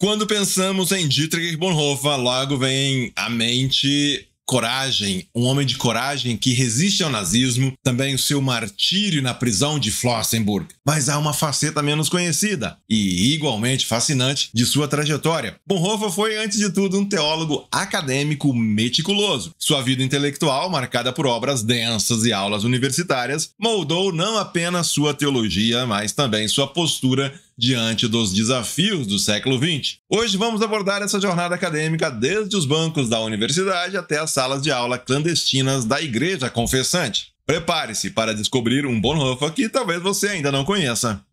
Quando pensamos em Dietrich Bonhoeffer, logo vem à mente coragem, um homem de coragem que resiste ao nazismo, também o seu martírio na prisão de Flossenburg. Mas há uma faceta menos conhecida e igualmente fascinante de sua trajetória. Bonhoeffer foi, antes de tudo, um teólogo acadêmico meticuloso. Sua vida intelectual, marcada por obras densas e aulas universitárias, moldou não apenas sua teologia, mas também sua postura diante dos desafios do século XX. Hoje vamos abordar essa jornada acadêmica desde os bancos da universidade até as salas de aula clandestinas da igreja confessante. Prepare-se para descobrir um Bonhoeffer que talvez você ainda não conheça.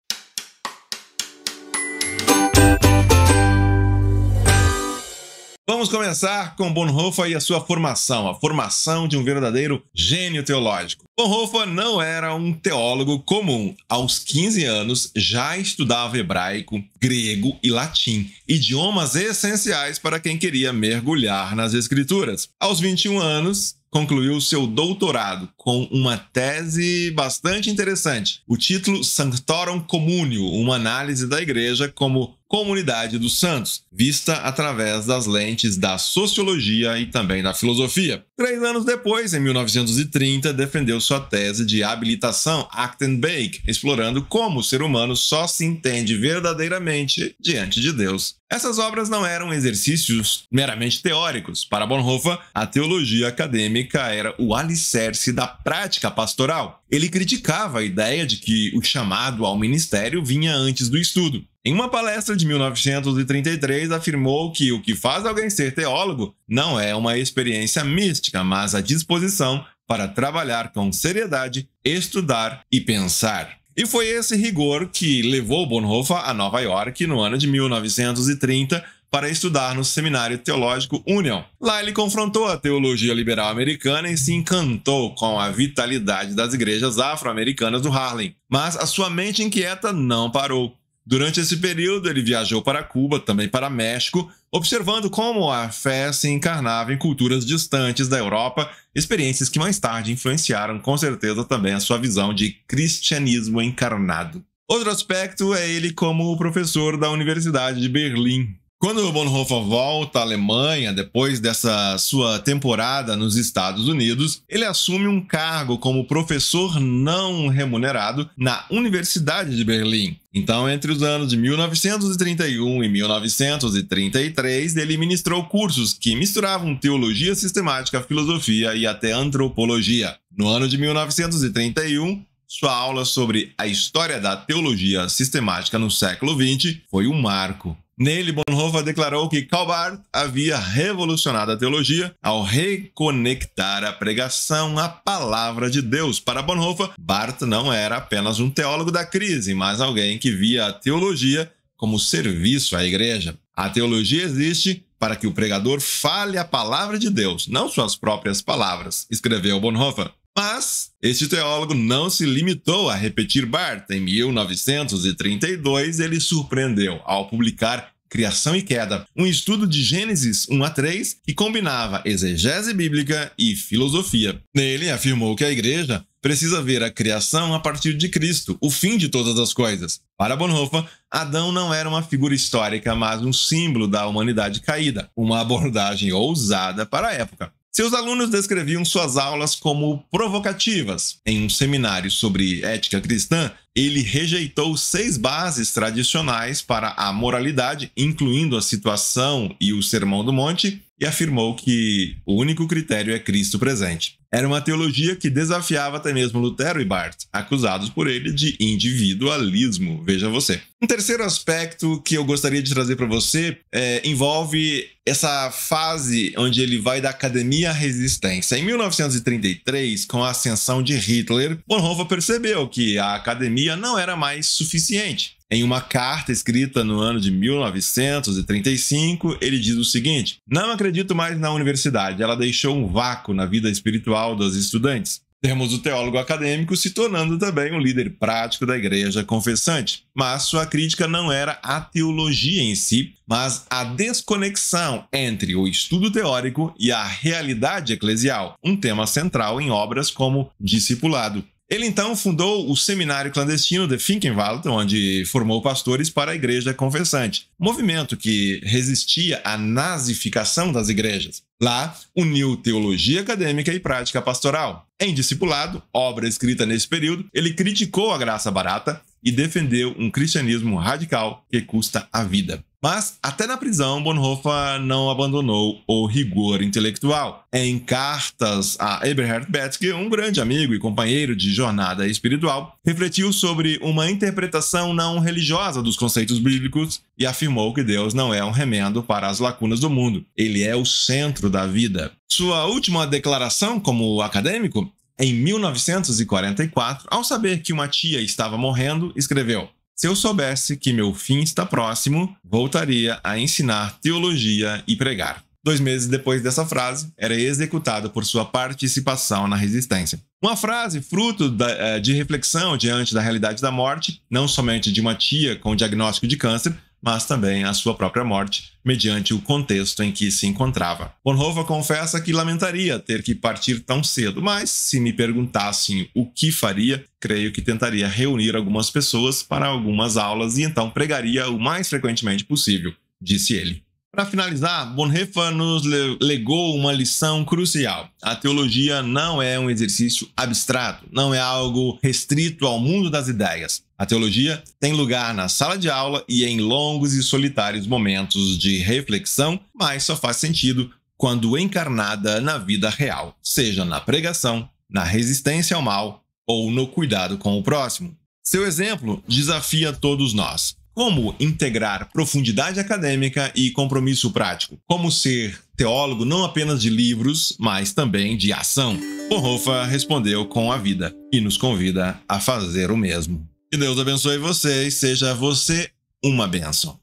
Vamos começar com Bonhoeffer e a sua formação, a formação de um verdadeiro gênio teológico. Bonhoeffer não era um teólogo comum. Aos 15 anos já estudava hebraico, grego e latim, idiomas essenciais para quem queria mergulhar nas escrituras. Aos 21 anos, concluiu seu doutorado com uma tese bastante interessante. O título Sanctorum Communio, uma análise da igreja como comunidade dos santos, vista através das lentes da sociologia e também da filosofia. 3 anos depois, em 1930, defendeu sua tese de habilitação Acton-Bake, explorando como o ser humano só se entende verdadeiramente diante de Deus. Essas obras não eram exercícios meramente teóricos. Para Bonhoeffer, a teologia acadêmica era o alicerce da prática pastoral. Ele criticava a ideia de que o chamado ao ministério vinha antes do estudo. Em uma palestra de 1933, afirmou que o que faz alguém ser teólogo não é uma experiência mística, mas a disposição para trabalhar com seriedade, estudar e pensar. E foi esse rigor que levou Bonhoeffer a Nova York no ano de 1930 para estudar no Seminário Teológico Union. Lá ele confrontou a teologia liberal americana e se encantou com a vitalidade das igrejas afro-americanas do Harlem. Mas a sua mente inquieta não parou. Durante esse período, ele viajou para Cuba, também para México, observando como a fé se encarnava em culturas distantes da Europa, experiências que mais tarde influenciaram com certeza também a sua visão de cristianismo encarnado. Outro aspecto é ele como professor da Universidade de Berlim. Quando Bonhoeffer volta à Alemanha, depois dessa sua temporada nos Estados Unidos, ele assume um cargo como professor não remunerado na Universidade de Berlim. Então, entre os anos de 1931 e 1933, ele ministrou cursos que misturavam teologia sistemática, filosofia e até antropologia. No ano de 1931, sua aula sobre a história da teologia sistemática no século XX foi um marco. Nele, Bonhoeffer declarou que Karl Barth havia revolucionado a teologia ao reconectar a pregação à palavra de Deus. Para Bonhoeffer, Barth não era apenas um teólogo da crise, mas alguém que via a teologia como serviço à igreja. A teologia existe para que o pregador fale a palavra de Deus, não suas próprias palavras, escreveu Bonhoeffer. Mas este teólogo não se limitou a repetir Barth. Em 1932, ele surpreendeu ao publicar Criação e Queda, um estudo de Gênesis 1 a 3 que combinava exegese bíblica e filosofia. Nele, afirmou que a igreja precisa ver a criação a partir de Cristo, o fim de todas as coisas. Para Bonhoeffer, Adão não era uma figura histórica, mas um símbolo da humanidade caída, uma abordagem ousada para a época. Seus alunos descreviam suas aulas como provocativas. Em um seminário sobre ética cristã, ele rejeitou 6 bases tradicionais para a moralidade, incluindo a situação e o Sermão do Monte, e afirmou que o único critério é Cristo presente. Era uma teologia que desafiava até mesmo Lutero e Barth, acusados por ele de individualismo, veja você. Um terceiro aspecto que eu gostaria de trazer para você envolve essa fase onde ele vai da academia à resistência. Em 1933, com a ascensão de Hitler, Bonhoeffer percebeu que a academia não era mais suficiente. Em uma carta escrita no ano de 1935, ele diz o seguinte: "Não acredito mais na universidade, ela deixou um vácuo na vida espiritual dos estudantes." Temos o teólogo acadêmico se tornando também um líder prático da igreja confessante. Mas sua crítica não era a teologia em si, mas a desconexão entre o estudo teórico e a realidade eclesial, um tema central em obras como Discipulado. Ele então fundou o seminário clandestino de Finkenwald, onde formou pastores para a Igreja Confessante, movimento que resistia à nazificação das igrejas. Lá, uniu teologia acadêmica e prática pastoral. Em Discipulado, obra escrita nesse período, ele criticou a graça barata e defendeu um cristianismo radical que custa a vida. Mas, até na prisão, Bonhoeffer não abandonou o rigor intelectual. Em cartas a Eberhard Bethge, um grande amigo e companheiro de jornada espiritual, refletiu sobre uma interpretação não religiosa dos conceitos bíblicos e afirmou que Deus não é um remendo para as lacunas do mundo. Ele é o centro da vida. Sua última declaração como acadêmico, em 1944, ao saber que uma tia estava morrendo, escreveu: "Se eu soubesse que meu fim está próximo, voltaria a ensinar teologia e pregar." 2 meses depois dessa frase, era executado por sua participação na resistência. Uma frase fruto de reflexão diante da realidade da morte, não somente de uma tia com diagnóstico de câncer, mas também a sua própria morte, mediante o contexto em que se encontrava. Bonhoeffer confessa que lamentaria ter que partir tão cedo, mas se me perguntassem o que faria, creio que tentaria reunir algumas pessoas para algumas aulas e então pregaria o mais frequentemente possível, disse ele. Para finalizar, Bonhoeffer nos legou uma lição crucial. A teologia não é um exercício abstrato, não é algo restrito ao mundo das ideias. A teologia tem lugar na sala de aula e em longos e solitários momentos de reflexão, mas só faz sentido quando encarnada na vida real, seja na pregação, na resistência ao mal ou no cuidado com o próximo. Seu exemplo desafia todos nós. Como integrar profundidade acadêmica e compromisso prático? Como ser teólogo não apenas de livros, mas também de ação? Bonhoeffer respondeu com a vida e nos convida a fazer o mesmo. Que Deus abençoe você e seja você uma bênção.